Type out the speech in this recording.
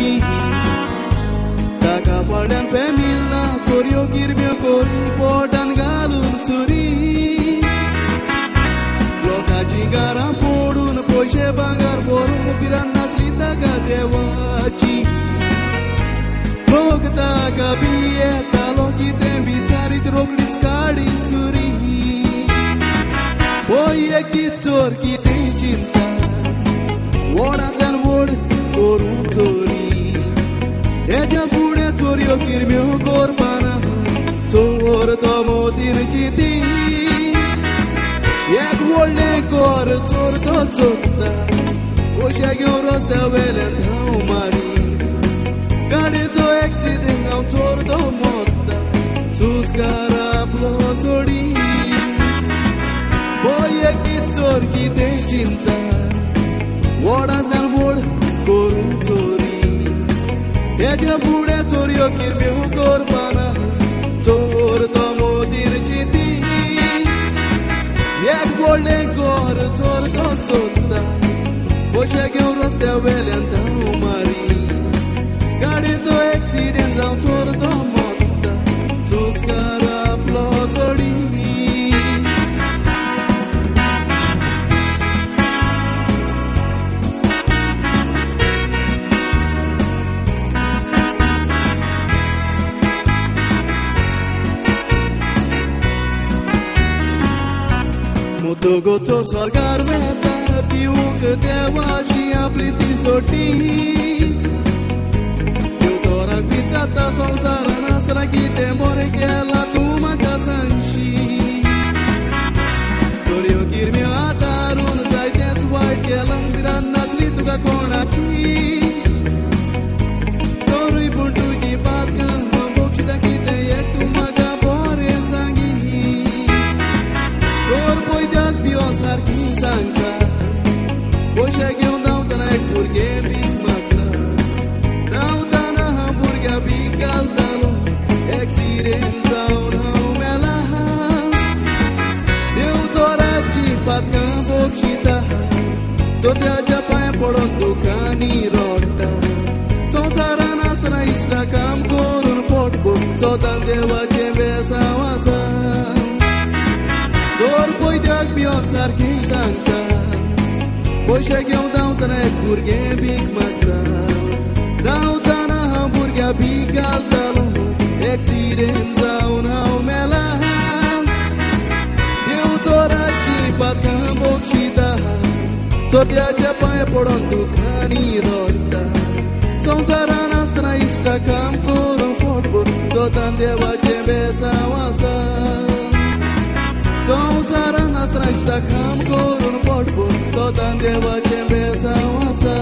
devaci Taka palyan familla Chorio girmyo kori potan galun suri Lokachi gara podun poishe bangar boru Piran nasli taka devaci Lok taka bieta Loki tem bicharit roglis kadi suri Boye ki chor ki te cinta Wodan wod koru chori Eja pude chorio kirmyo korbana Chor to motin chiti Ek wolne kor chor to chotta Oshagyo rosta velen thau mari Gadi to accident now chor to motta Suskara plo chodi Boye ki chor ki te cinta Wodan wod koru chori Eja pude chorio kirmyo korbana Chor to motin chiti Ek wolne kor chor to chotta Oshagyo rosta velen thau mari Gadi to accident now chor to motta Suskara plo chodi Mutugo chor sargar meta Piuk devaci apriti soti Eu chorak bitata sansara nastra Kite more kela tuma kasanshi Chorio kirmyo atarun Zaitets white kelang biran nasli tuka konaki Torui puntu jipatka Mambokshita kite yek tuma ka bore sangi Chor poi dak biosar ki sanka Oshagyo dautana ek burge big makta Dautana hamburga big galtalo Accident down hau melaha Deu chorachi patka bokshita Chotya japae podon dukani rota Sansara nastana ishta kam korun potbo Sotan deva chembe sawasa Chor poi dak biosar ki sanka Oshagyo dautana ek burge big makta Dautana hamburga big galtalo Accident down hau melaha Deu chorachi patka bokshita Chotya japae podon dukani rota Sansara nastana ishta kam korun potbo Sotan deva chembe sawasa Sansara nastra ishta kam korun potbo Sotan deva chembe sawasa